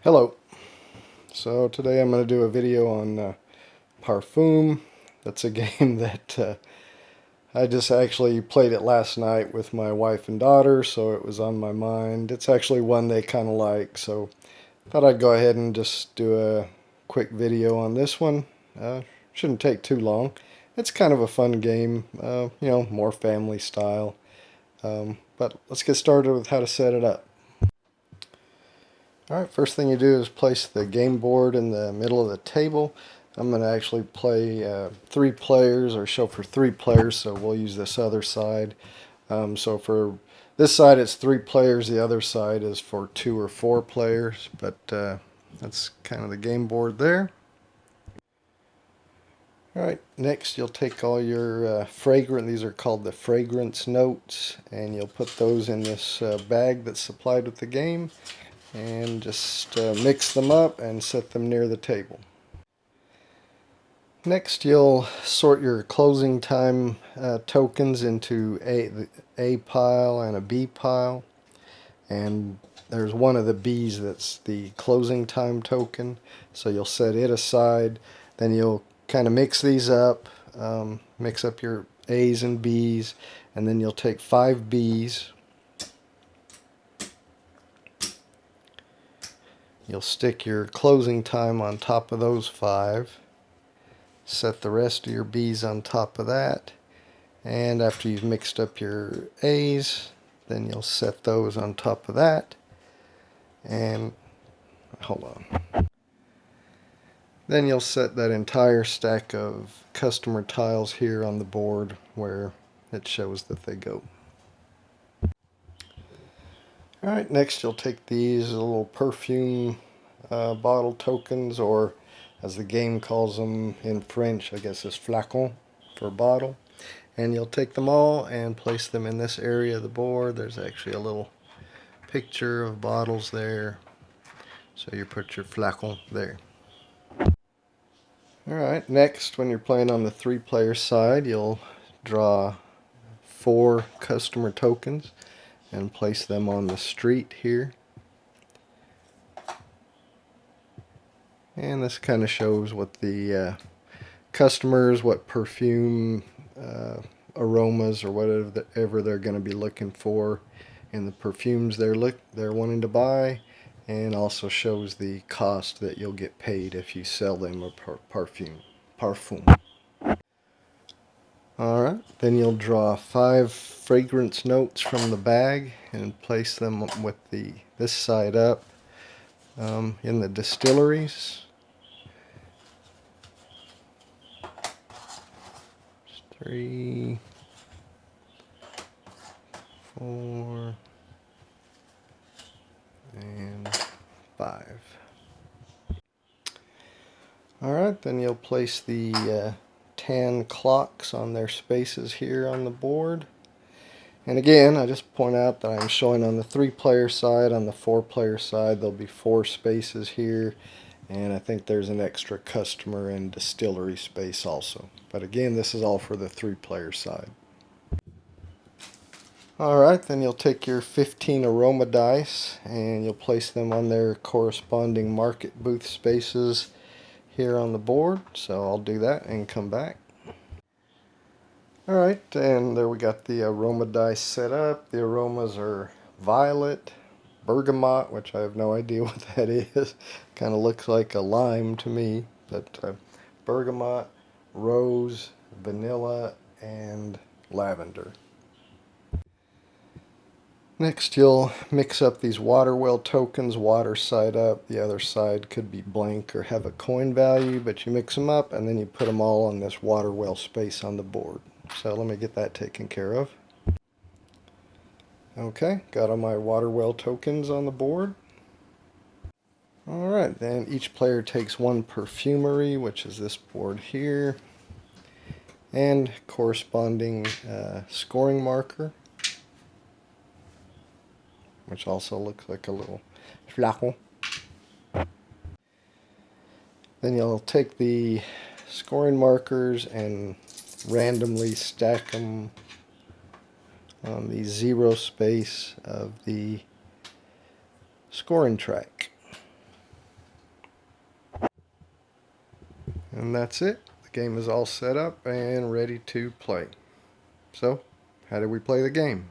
Hello. So today I'm going to do a video on Parfum. That's a game that I just actually played it last night with my wife and daughter, so it was on my mind. It's actually one they kind of like, so I thought I'd go ahead and just do a quick video on this one. Shouldn't take too long. It's kind of a fun game, more family style. But let's get started with how to set it up. Alright, first thing you do is place the game board in the middle of the table. I'm going to actually play 3 players, or show for 3 players, so we'll use this other side. So for this side it's 3 players, the other side is for 2 or 4 players, but that's kind of the game board there. Alright, next you'll take all your these are called the fragrance notes, and you'll put those in this bag that's supplied with the game. And just mix them up and set them near the table. Next you'll sort your closing time tokens into a pile and a B pile, and there's one of the B's that's the closing time token, so you'll set it aside. Then you'll kind of mix these up, mix up your A's and B's, and then you'll take 5 B's. You'll stick your closing time on top of those 5. Set the rest of your B's on top of that. And after you've mixed up your A's, then you'll set those on top of that. And hold on. Then you'll set that entire stack of customer tiles here on the board where it shows that they go. Alright, next you'll take these little perfume bottle tokens, or as the game calls them in French, I guess it's flacon for bottle. And you'll take them all and place them in this area of the board. There's actually a little picture of bottles there. So you put your flacon there. Alright, next when you're playing on the 3-player side, you'll draw 4 customer tokens and place them on the street here. And this kind of shows what the customers, what perfume aromas or whatever they're going to be looking for in the perfumes they're wanting to buy, and also shows the cost that you'll get paid if you sell them a parfum. Alright, then you'll draw 5 fragrance notes from the bag and place them with this side up in the distilleries. 3, 4, and 5. Alright, then you'll place the tan clocks on their spaces here on the board. And again, I just point out that I'm showing on the 3-player side. On the 4-player side there'll be 4 spaces here, and I think there's an extra customer and distillery space also. But again, this is all for the 3-player side. Alright, then you'll take your 15 aroma dice and you'll place them on their corresponding market booth spaces here on the board. So I'll do that and come back. Alright, and there we got the aroma dice set up. The aromas are violet, bergamot, which I have no idea what that is. Kind of looks like a lime to me, but bergamot, rose, vanilla, and lavender. Next you'll mix up these water well tokens, water side up. The other side could be blank or have a coin value, but you mix them up and then you put them all on this water well space on the board. So let me get that taken care of. Okay, got all my water well tokens on the board. Alright, then each player takes 1 perfumery, which is this board here, and corresponding scoring marker, which also looks like a little flacon. Then you'll take the scoring markers and randomly stack them on the 0 space of the scoring track. And that's it. The game is all set up and ready to play. So, how do we play the game?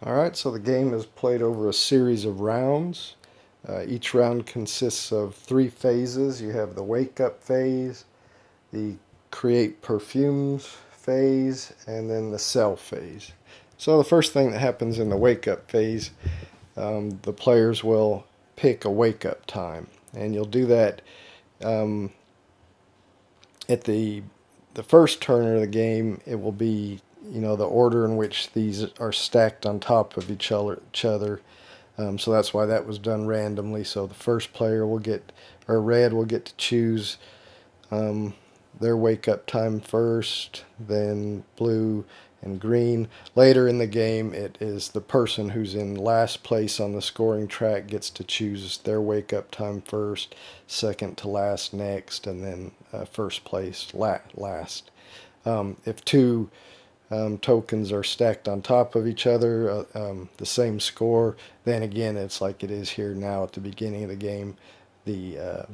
Alright, so the game is played over a series of rounds. Each round consists of 3 phases. You have the wake up phase, the create perfumes phase, and then the sell phase. So the first thing that happens in the wake up phase, the players will pick a wake up time. And you'll do that at the first turn of the game. It will be, the order in which these are stacked on top of each other. So that's why that was done randomly. So the first player will get, or red will get to choose their wake up time first, then blue and green. Later in the game, it is the person who's in last place on the scoring track gets to choose their wake up time first, second to last next, and then first place last. If 2 tokens are stacked on top of each other, the same score, then again it's like it is here now at the beginning of the game. The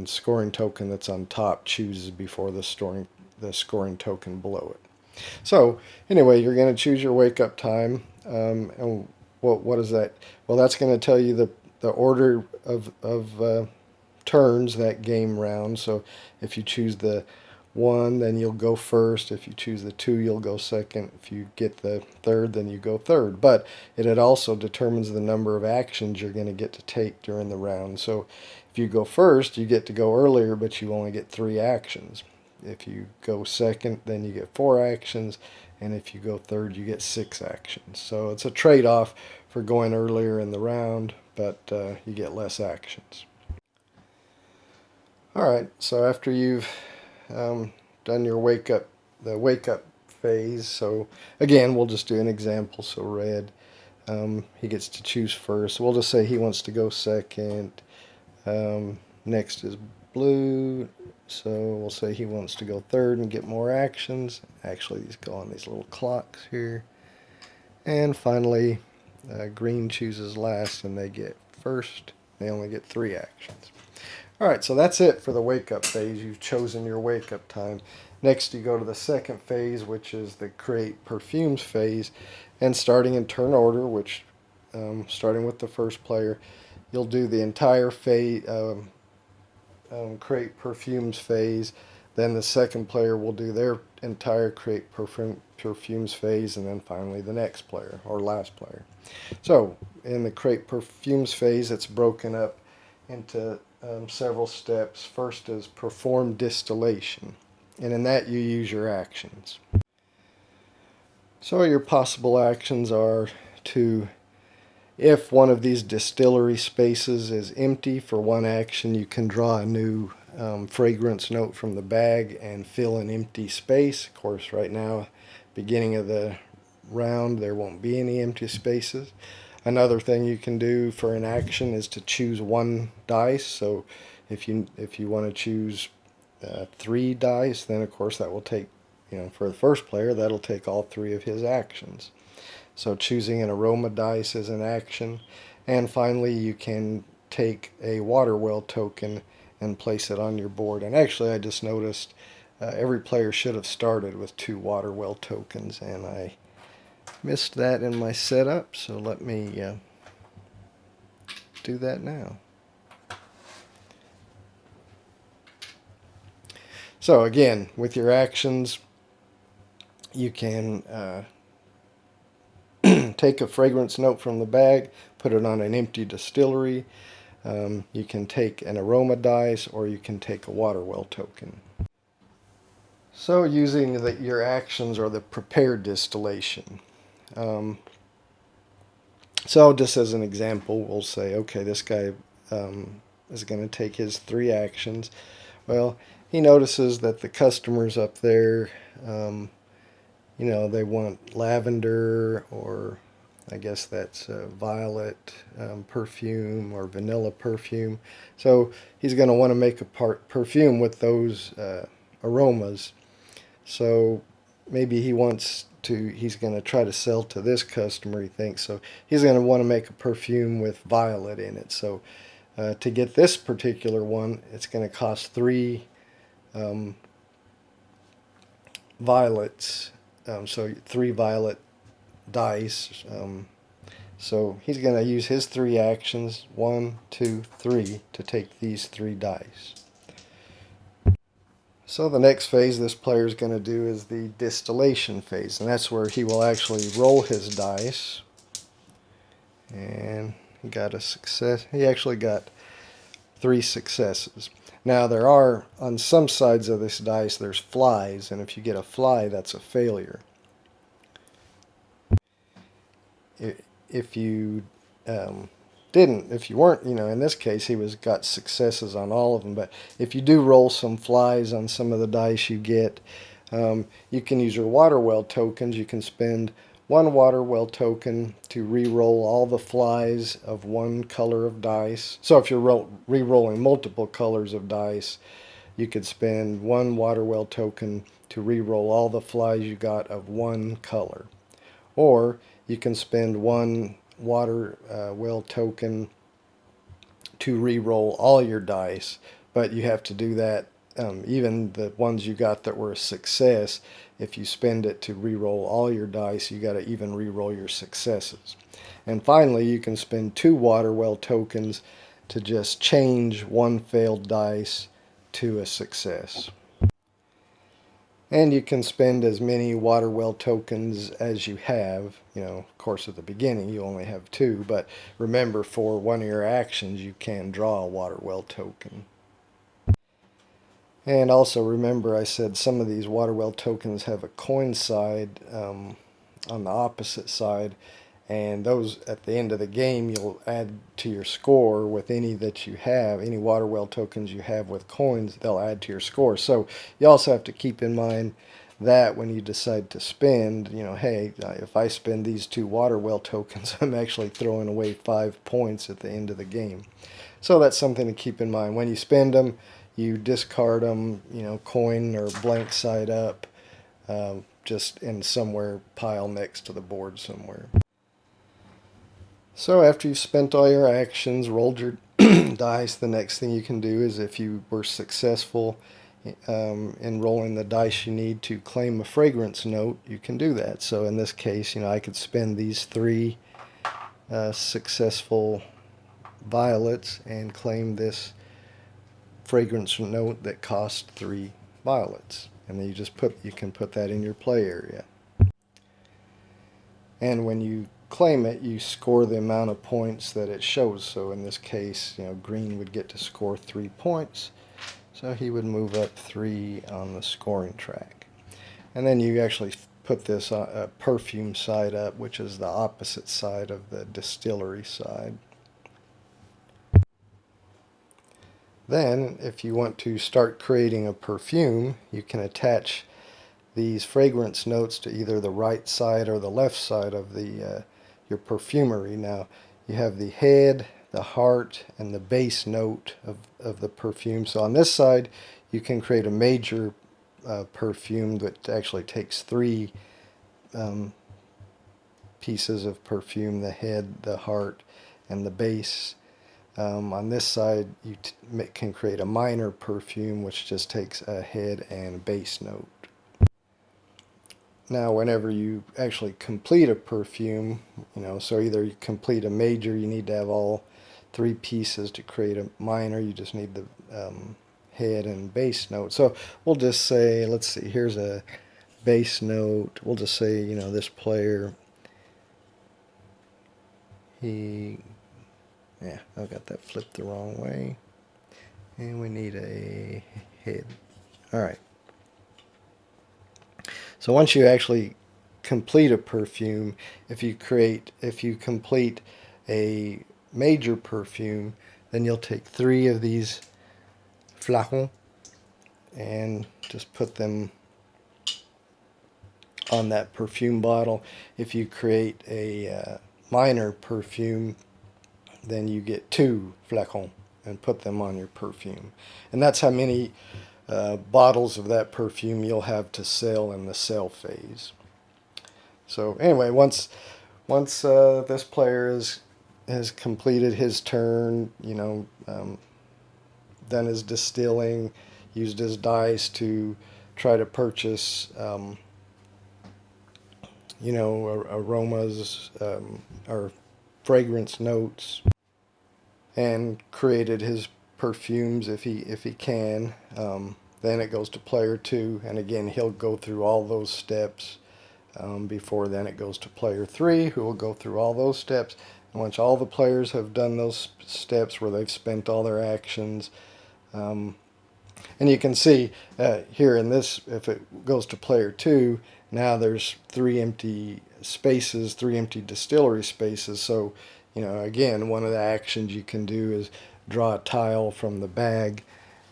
scoring token that's on top chooses before the scoring token below it. So anyway, you're going to choose your wake up time, and what is that? Well, that's going to tell you the order of turns that game round. So if you choose the 1, then you'll go first. If you choose the 2, you'll go second. If you get the third, then you go third. But it also determines the number of actions you're going to get to take during the round. So if you go first, you get to go earlier, but you only get 3 actions. If you go second, then you get 4 actions. And if you go third, you get 6 actions. So it's a trade-off for going earlier in the round, but you get less actions. Alright, so after you've done your the wake up phase, so again, we'll just do an example. So red, he gets to choose first. We'll just say he wants to go second. Next is blue, so we'll say he wants to go third and get more actions. Actually, these go on these little clocks here. And finally, green chooses last and they get first. They only get 3 actions. Alright, so that's it for the wake up phase. You've chosen your wake up time. Next you go to the second phase, which is the create perfumes phase. And starting in turn order, which starting with the first player, you'll do the entire phase, create perfumes phase. Then the second player will do their entire create perfumes phase, and then finally the next player or last player. So in the create perfumes phase, it's broken up into several steps. First is perform distillation, and in that you use your actions. So your possible actions are to, if one of these distillery spaces is empty for one action, you can draw a new fragrance note from the bag and fill an empty space. Of course, right now, beginning of the round, there won't be any empty spaces. Another thing you can do for an action is to choose 1 dice. So if you want to choose 3 dice, then of course that will take, for the first player, that'll take all 3 of his actions. So choosing an aroma dice is an action. And finally, you can take a water well token and place it on your board. And actually, I just noticed every player should have started with 2 water well tokens, and I missed that in my setup, so let me do that now. So again, with your actions, you can take a fragrance note from the bag, put it on an empty distillery. You can take an aroma dice, or you can take a water well token. So using your actions or the prepared distillation. So just as an example, we'll say, okay, this guy is going to take his 3 actions. Well, he notices that the customers up there, they want lavender, or I guess that's violet perfume or vanilla perfume. So he's going to want to make a perfume with those aromas. So maybe he's going to try to sell to this customer, he thinks. So he's going to want to make a perfume with violet in it. So To get this particular one, it's going to cost 3 violets, so 3 violet dice. So he's going to use his 3 actions, 1, 2, 3, to take these 3 dice. So the next phase this player is going to do is the distillation phase, and that's where he will actually roll his dice. And he got a success. He actually got 3 successes. Now there are, on some sides of this dice, there's flies, and if you get a fly, that's a failure. If you if you weren't, in this case he got successes on all of them, but if you do roll some flies on some of the dice you get, you can use your water well tokens. You can spend 1 water well token to re-roll all the flies of 1 color of dice. So if you're re-rolling multiple colors of dice, you could spend 1 water well token to re-roll all the flies you got of 1 color. Or you can spend 1 water well token to re-roll all your dice, but you have to do that, even the ones you got that were a success. If you spend it to re-roll all your dice, you got to even re-roll your successes. And finally, you can spend 2 water well tokens to just change 1 failed dice to a success. And you can spend as many water well tokens as you have. Of course at the beginning you only have 2, but remember, for one of your actions you can draw a water well token. And also remember, I said some of these water well tokens have a coin side on the opposite side, and those at the end of the game you'll add to your score with any that you have. Any water well tokens you have with coins, they'll add to your score. So you also have to keep in mind that when you decide to spend, hey, if I spend these 2 water well tokens, I'm actually throwing away 5 points at the end of the game. So that's something to keep in mind. When you spend them, you discard them, coin or blank side up, just in somewhere pile next to the board somewhere. So after you've spent all your actions, rolled your dice, the next thing you can do is, if you were successful in rolling the dice you need to claim a fragrance note, you can do that. So in this case, I could spend these 3 successful violets and claim this fragrance note that costs 3 violets. And then you can put that in your play area. And when you claim it, you score the amount of points that it shows. So in this case, green would get to score 3 points. So he would move up 3 on the scoring track. And then you actually put this perfume side up, which is the opposite side of the distillery side. Then, if you want to start creating a perfume, you can attach these fragrance notes to either the right side or the left side of your perfumery. Now, you have the head, the heart, and the base note of the perfume. So on this side, you can create a major perfume that actually takes 3 pieces of perfume: the head, the heart, and the base. On this side, you can create a minor perfume, which just takes a head and base note. Now, whenever you actually complete a perfume, so either you complete a major, you need to have all 3 pieces. To create a minor, you just need the head and base note. So we'll just say, let's see, here's a base note. We'll just say, this player, I got that flipped the wrong way. And we need a head. Alright. So once you actually complete a perfume, if you complete a major perfume, then you'll take 3 of these flacons and just put them on that perfume bottle. If you create a minor perfume, then you get 2 flacons and put them on your perfume. And that's how many bottles of that perfume you'll have to sell in the sell phase. So anyway, once this player has completed his turn, done his distilling, used his dice to try to purchase, aromas or fragrance notes, and created his perfumes if he can. Then it goes to player 2, and again he'll go through all those steps before then it goes to player 3, who will go through all those steps. And once all the players have done those steps where they've spent all their actions, and you can see here in this, if it goes to player 2, now there's 3 empty spaces, 3 empty distillery spaces. So, again, one of the actions you can do is draw a tile from the bag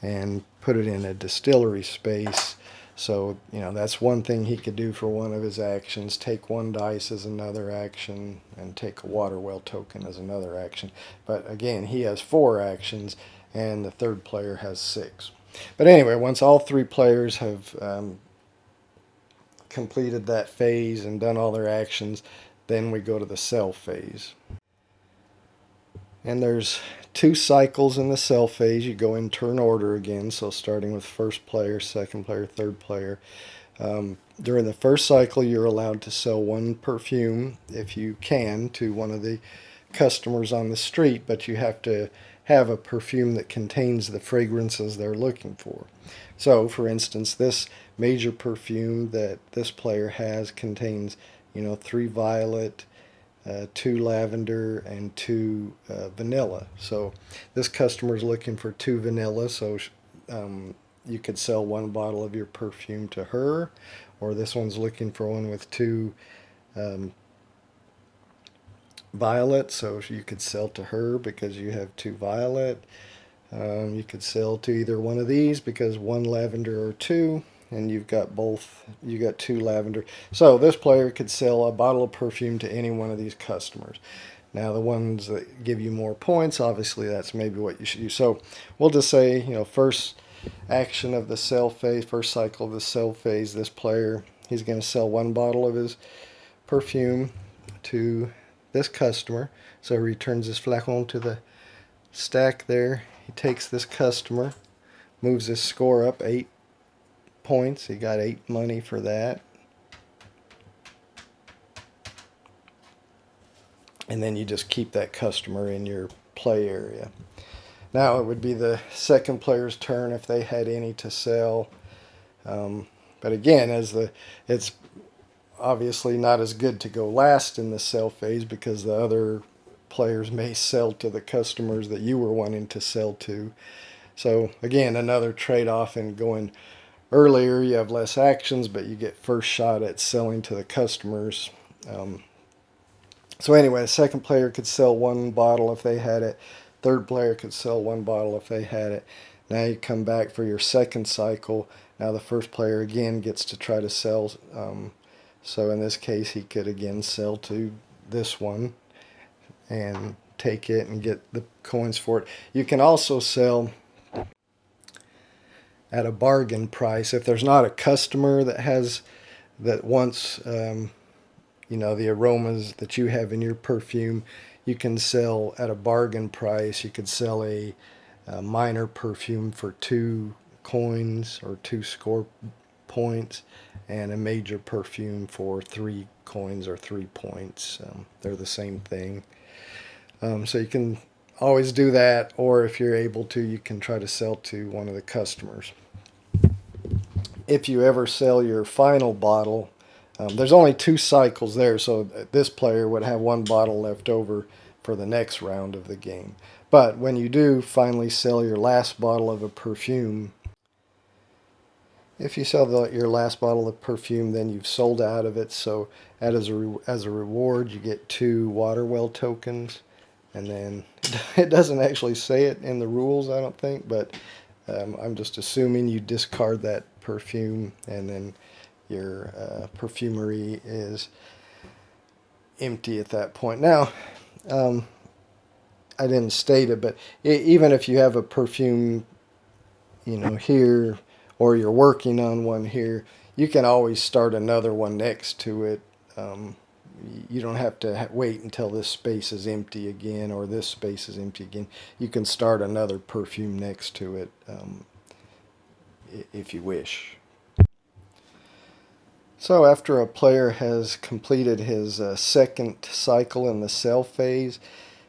and put it in a distillery space. So, that's one thing he could do for one of his actions. Take 1 dice as another action, and take a water well token as another action. But again, he has 4 actions, and the third player has 6. But anyway, once all 3 players have completed that phase and done all their actions, then we go to the sell phase. And there's 2 cycles in the sell phase. You go in turn order again, so starting with first player, second player, third player. During the first cycle, you're allowed to sell 1 perfume, if you can, to one of the customers on the street, but you have to have a perfume that contains the fragrances they're looking for. So, for instance, this major perfume that this player has contains, 3 violet, 2 lavender, and 2 vanilla. So this customer is looking for 2 vanilla, so you could sell 1 bottle of your perfume to her, or this one's looking for one with 2 violet, so you could sell to her because you have 2 violet. You could sell to either one of these because 1 lavender or 2, and you've got both. You got 2 lavender. So this player could sell a bottle of perfume to any one of these customers. Now the ones that give you more points, obviously that's maybe what you should use. So we'll just say, first action of the sell phase, first cycle of the sell phase, this player, he's going to sell 1 bottle of his perfume to this customer. So he returns his flacon to the stack there. He takes this customer, moves his score up 8 points. He got 8 money for that. And then you just keep that customer in your play area. Now it would be the second player's turn if they had any to sell. But again, it's obviously not as good to go last in the sell phase because the other players may sell to the customers that you were wanting to sell to. So again, another trade-off in going earlier. You have less actions, but you get first shot at selling to the customers. So anyway, the second player could sell 1 bottle if they had it. Third player could sell 1 bottle if they had it. Now you come back for your second cycle. Now the first player again gets to try to sell. So in this case, he could again sell to this one and take it and get the coins for it. You can also sell at a bargain price if there's not a customer that wants the aromas that you have in your perfume. You can sell at a bargain price. You could sell a minor perfume for 2 coins or 2 score points, and a major perfume for 3 coins or 3 points. They're the same thing. So you can always do that, or if you're able to, you can try to sell to one of the customers. If you ever sell your final bottle, there's only 2 cycles there, so this player would have 1 bottle left over for the next round of the game. But when you do finally sell your last bottle of a perfume, if you sell your last bottle of perfume, then you've sold out of it. So as a reward, you get 2 water well tokens. And then it doesn't actually say it in the rules, I don't think, but I'm just assuming you discard that perfume, and then your perfumery is empty at that point. Now, I didn't state it, but even if you have a perfume, here, or you're working on one here, you can always start another one next to it. you don't have to wait until this space is empty again or this space is empty again. You can start another perfume next to it if you wish. So after a player has completed his second cycle in the sell phase,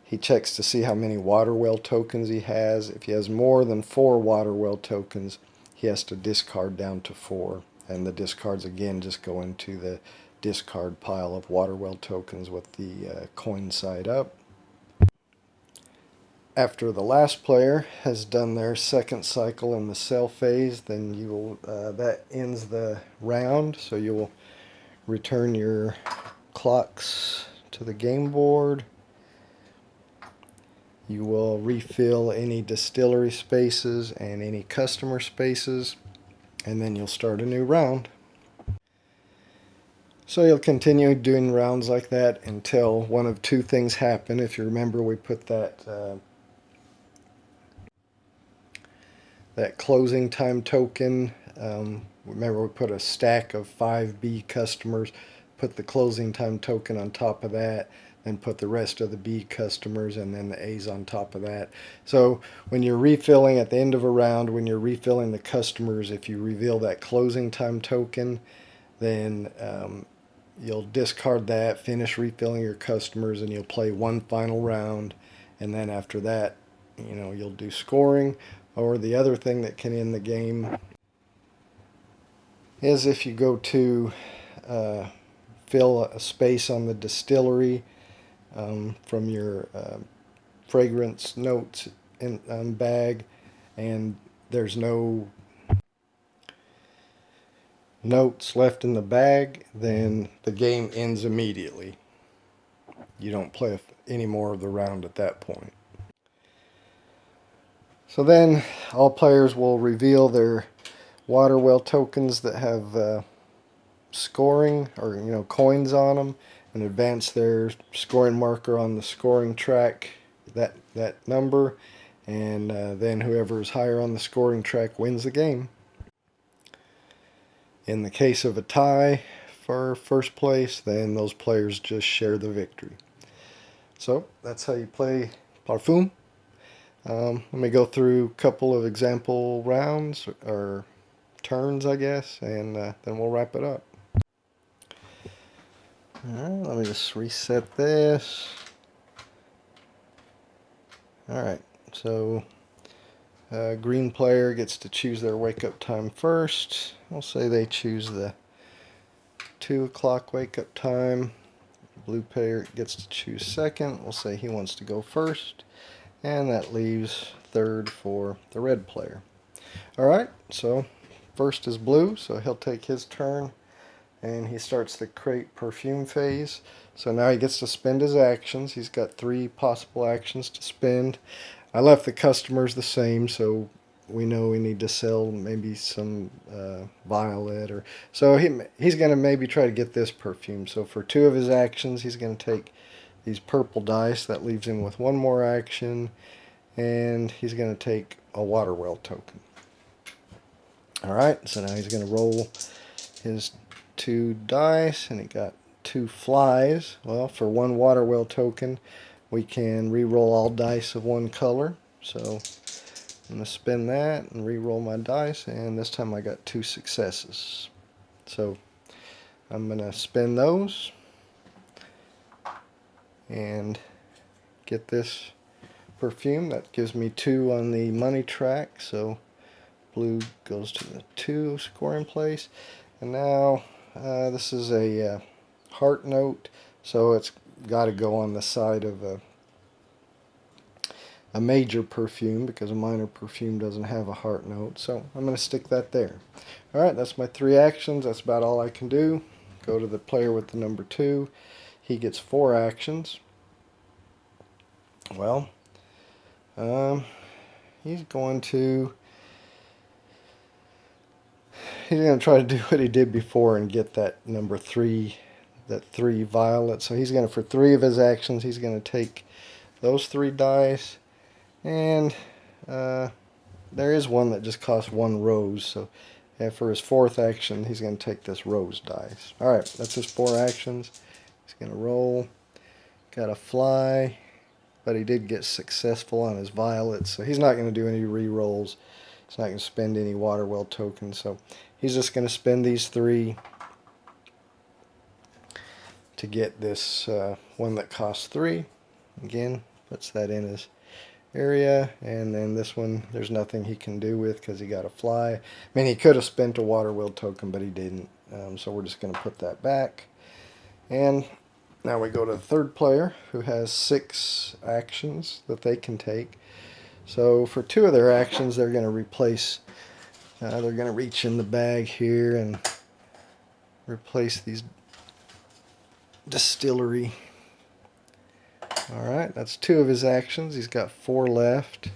he checks to see how many water well tokens he has. If he has more than 4 water well tokens, he has to discard down to 4. And the discards again just go into the discard pile of water well tokens with the coin side up. After the last player has done their second cycle in the sell phase, then you will that ends the round. So you will return your clocks to the game board. You will refill any distillery spaces and any customer spaces, and then you'll start a new round. So you'll continue doing rounds like that until one of two things happen. If you remember, we put that closing time token. Remember, we put a stack of 5 B customers, put the closing time token on top of that, then put the rest of the B customers and then the A's on top of that. So when you're refilling at the end of a round, when you're refilling the customers, if you reveal that closing time token, then you'll discard that, finish refilling your customers, and you'll play one final round. And then after that, you'll do scoring. Or the other thing that can end the game is if you go to fill a space on the distillery from your fragrance notes in bag, and there's no notes left in the bag, then the game ends immediately. You don't play any more of the round at that point. So then all players will reveal their water well tokens that have scoring or coins on them, and advance their scoring marker on the scoring track, that number, and then whoever is higher on the scoring track wins the game. In the case of a tie for first place, then those players just share the victory. So that's how you play Parfum. Let me go through a couple of example rounds or turns, I guess, and then we'll wrap it up. Alright, let me just reset this. Alright, so green player gets to choose their wake up time first. We'll say they choose the 2 o'clock wake up time. Blue player gets to choose second. We'll say he wants to go first. And that leaves third for the red player. Alright, so first is blue, so he'll take his turn. And he starts the create perfume phase. So now he gets to spend his actions. He's got 3 possible actions to spend. I left the customers the same, so we know we need to sell maybe some violet. So he's going to maybe try to get this perfume. So for 2 of his actions, he's going to take these purple dice. That leaves him with 1 more action. And he's going to take a water well token. Alright, so now he's going to roll his 2 dice, and he got 2 flies. Well, for 1 water well token, we can re-roll all dice of 1 color. So I'm going to spin that and re-roll my dice, and this time I got 2 successes. So I'm going to spin those and get this perfume. That gives me 2 on the money track, so blue goes to the 2 scoring place. And now this is a heart note, so it's got to go on the side of a major perfume because a minor perfume doesn't have a heart note. So I'm going to stick that there. Alright, that's my 3 actions. That's about all I can do. Go to the player with the number 2. He gets 4 actions. Well, he's going to try to do what he did before and get that number 3, that 3 violet. So he's going to, for 3 of his actions, he's going to take those 3 dice, and there is one that just costs 1 rose. So for his 4th action, he's going to take this rose dice. Alright, that's his 4 actions. He's going to roll. Got a fly, but he did get successful on his violet, so he's not going to do any re-rolls. He's not going to spend any water well tokens, so he's just going to spend these 3 to get this one that costs 3. Again, puts that in his area, and then this one there's nothing he can do with because he got a fly. I mean, he could have spent a water will token, but he didn't, so we're just going to put that back. And now we go to the third player, who has 6 actions that they can take. So for 2 of their actions, they're going to replace, they're going to reach in the bag here and replace these distillery. Alright, that's 2 of his actions. He's got 4 left.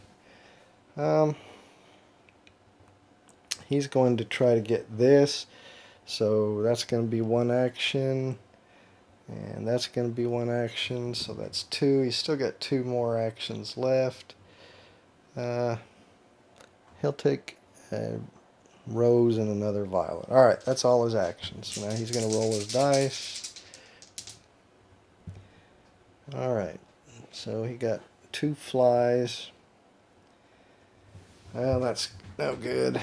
He's going to try to get this, so that's going to be 1 action. And that's going to be 1 action, so that's 2. He's still got 2 more actions left. He'll take a rose and another violet. Alright, that's all his actions. So now he's going to roll his dice. Alright, so he got 2 flies. Well, that's no good.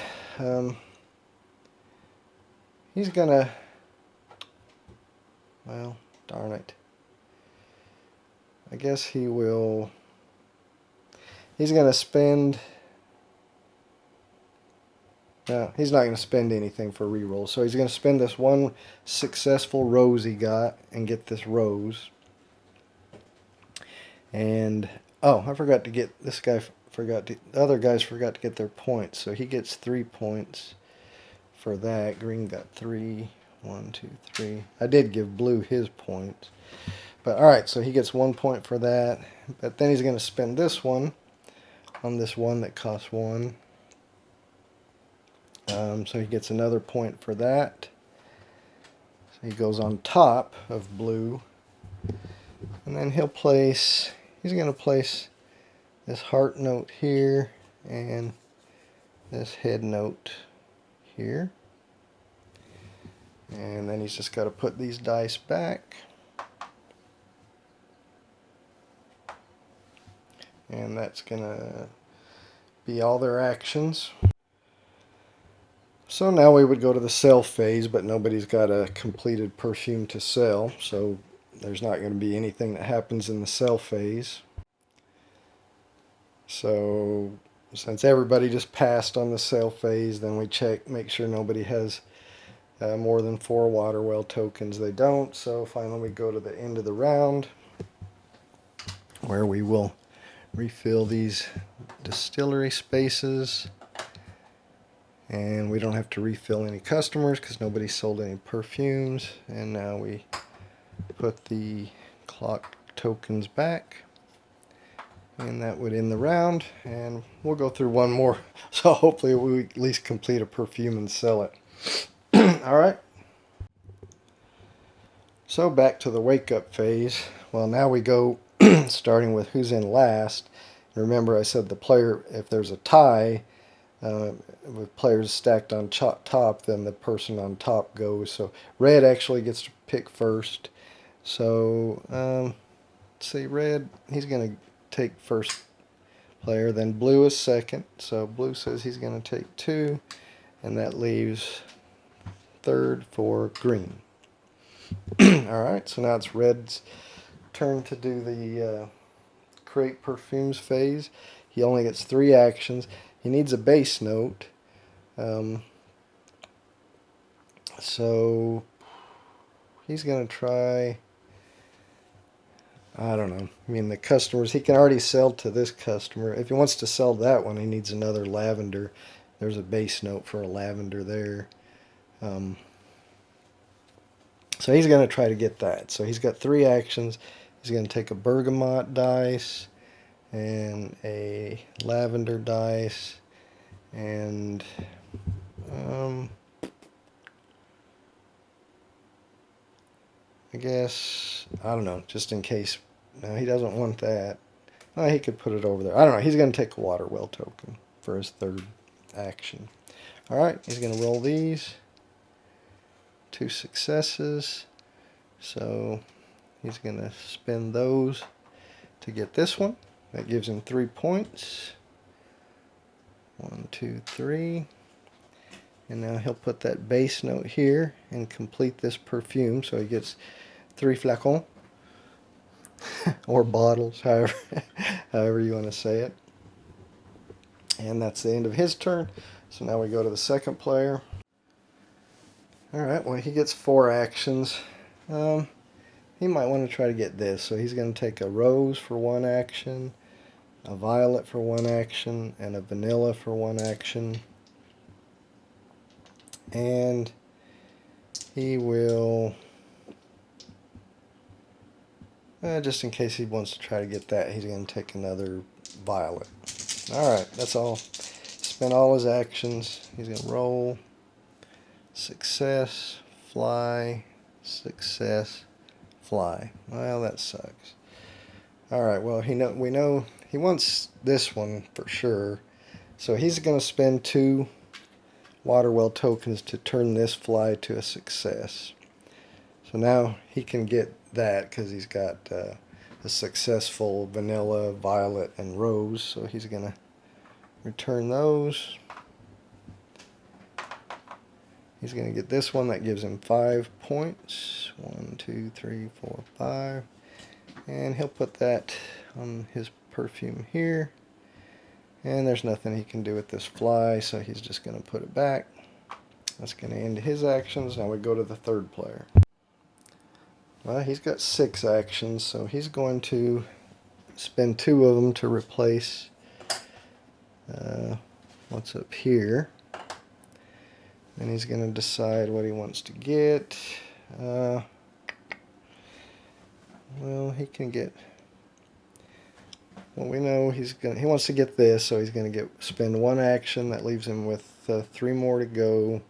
He's going to... Well, darn it. I guess he will... He's going to spend... No, he's not going to spend anything for reroll. So he's going to spend this 1 successful rose he got and get this rose. And, oh, I forgot to get... This guy forgot to... The other guys forgot to get their points. So he gets 3 points for that. Green got 3. 1, 2, 3. I did give blue his points. But alright, so he gets 1 point for that. But then he's going to spend this one on this one that costs 1. So he gets another point for that. So he goes on top of blue. And then he'll place... He's going to place this heart note here and this head note here. And then he's just got to put these dice back. And that's going to be all their actions. So now we would go to the sell phase, but nobody's got a completed perfume to sell. So there's not going to be anything that happens in the sell phase. So since everybody just passed on the sell phase, then we check, make sure nobody has more than 4 water well tokens. They don't. So finally we go to the end of the round, where we will refill these distillery spaces, and we don't have to refill any customers because nobody sold any perfumes. And now we put the clock tokens back, and that would end the round. And we'll go through one more, so hopefully we at least complete a perfume and sell it. Alright, so back to the wake up phase. Well, now we go starting with who's in last. Remember, I said the player, if there's a tie with players stacked on top, then the person on top goes. So red actually gets to pick first. So let's see, red, he's going to take first player, then blue is second. So blue says he's going to take 2, and that leaves third for green. Alright, so now it's red's turn to do the create perfumes phase. He only gets 3 actions. He needs a base note. So he's going to try, I don't know. I mean, the customers, he can already sell to this customer. If he wants to sell that one, he needs another lavender. There's a base note for a lavender there. So he's going to try to get that. So he's got 3 actions. He's going to take a bergamot dice and a lavender dice, and I guess, I don't know, just in case. No, he doesn't want that. Oh, he could put it over there. I don't know. He's going to take a water well token for his 3rd action. Alright, he's going to roll these. 2 successes. So he's going to spend those to get this one. That gives him 3 points. 1, 2, 3. And now he'll put that base note here and complete this perfume. So he gets 3 flacons. Or bottles, however you want to say it. And that's the end of his turn. So now we go to the second player. Alright, well, he gets 4 actions. He might want to try to get this. So he's going to take a rose for 1 action, a violet for 1 action, and a vanilla for 1 action. And he will, just in case he wants to try to get that, he's going to take another violet. Alright, that's all. Spend all his actions. He's going to roll. Success, fly, success, fly. Well, that sucks. Alright, well, we know he wants this one for sure. So he's going to spend 2 water well tokens to turn this fly to a success. So now he can get that because he's got a successful vanilla, violet, and rose. So he's going to return those. He's going to get this one. That gives him 5 points. 1, 2, 3, 4, 5. And he'll put that on his perfume here. And there's nothing he can do with this fly, so he's just going to put it back. That's going to end his actions. Now we go to the third player. Well, he's got 6 actions, so he's going to spend 2 of them to replace what's up here. And he's going to decide what he wants to get. Well, he can get. Well, we know he wants to get this, so he's going to spend 1 action. That leaves him with 3 more to go.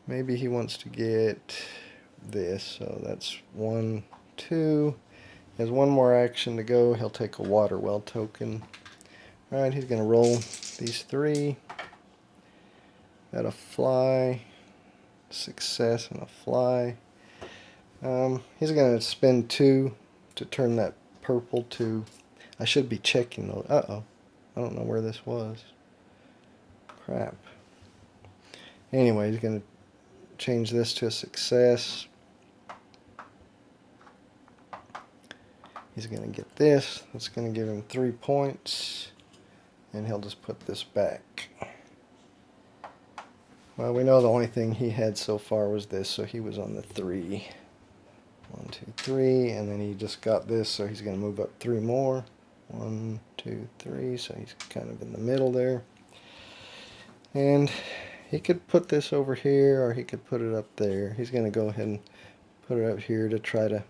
Maybe he wants to get this, so that's 1, 2. He has 1 more action to go. He'll take a water well token. Alright, he's going to roll these 3. Got a fly, success, and a fly. He's going to spend 2 to turn that purple to... I should be checking those. Uh-oh. I don't know where this was. Crap. Anyway, he's going to change this to a success. He's going to get this. That's going to give him 3 points. And he'll just put this back. Well, we know the only thing he had so far was this, so he was on the 3. 1, 2, 3, and then he just got this, so he's going to move up 3 more. 1, 2, 3, so he's kind of in the middle there. And he could put this over here, or he could put it up there. He's going to go ahead and put it up here to try to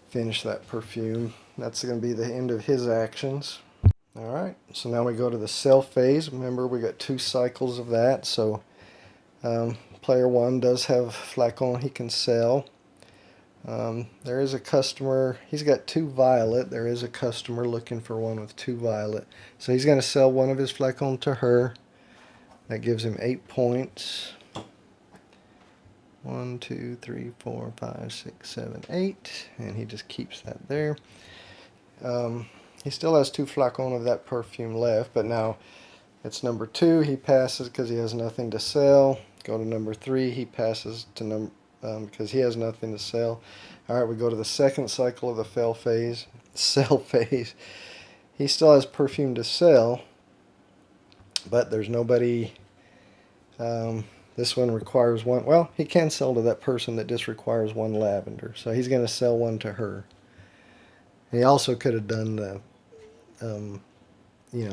finish that perfume. That's going to be the end of his actions. Alright, so now we go to the sell phase. Remember, we got 2 cycles of that, so player 1 does have flacon he can sell. There is a customer, he's got 2 violet. There is a customer looking for one with 2 violet. So he's going to sell one of his flacons to her. That gives him 8 points. 1, 2, 3, 4, 5, 6, 7, 8. And he just keeps that there. He still has 2 flacons of that perfume left, but now it's number 2. He passes because he has nothing to sell. Go to number 3. He passes to because he has nothing to sell. Alright, we go to the second cycle of the sell phase. He still has perfume to sell, but there's nobody. This one requires 1. Well, he can sell to that person that just requires 1 lavender, so he's going to sell 1 to her. He also could have done the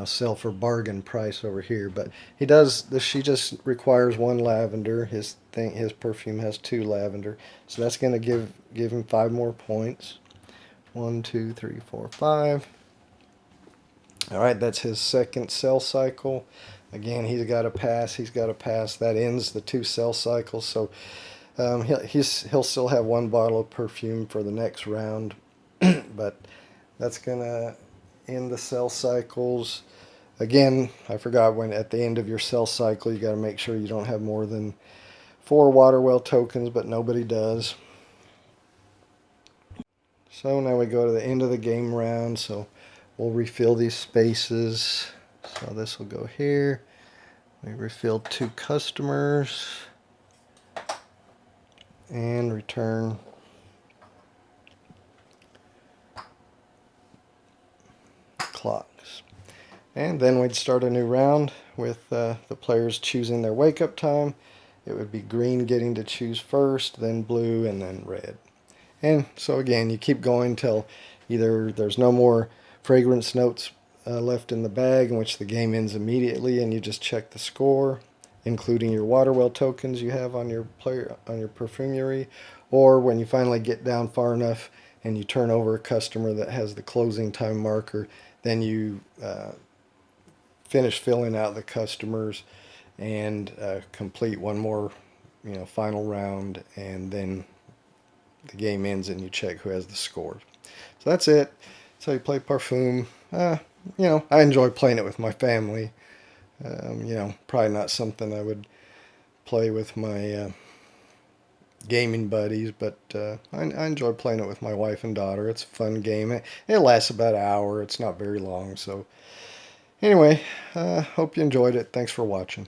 sell for bargain price over here, but he does this. She just requires 1 lavender. His perfume has 2 lavender, so that's going to give him 5 more points. 1, 2, 3, 4, 5. All right, that's his second sell cycle. Again, he's got to pass. He's got to pass. That ends the 2 sell cycles. So he'll still have 1 bottle of perfume for the next round, but that's gonna end the sell cycles. Again, I forgot, when at the end of your sell cycle, you got to make sure you don't have more than 4 water well tokens, but nobody does. So now we go to the end of the game round, so we'll refill these spaces. So this will go here. We refilled 2 customers and return clocks. And then we'd start a new round with the players choosing their wake up time. It would be green getting to choose first, then blue, and then red. And so again, you keep going till either there's no more fragrance notes left in the bag, in which the game ends immediately, and you just check the score, including your water well tokens you have on your perfumery, or when you finally get down far enough and you turn over a customer that has the closing time marker, then you finish filling out the customers and complete one more final round, and then the game ends and you check who has the score. So that's it. That's how you play Parfum. I enjoy playing it with my family. Probably not something I would play with my gaming buddies, but I enjoy playing it with my wife and daughter. It's a fun game. It lasts about an hour. It's not very long. So anyway, hope you enjoyed it. Thanks for watching.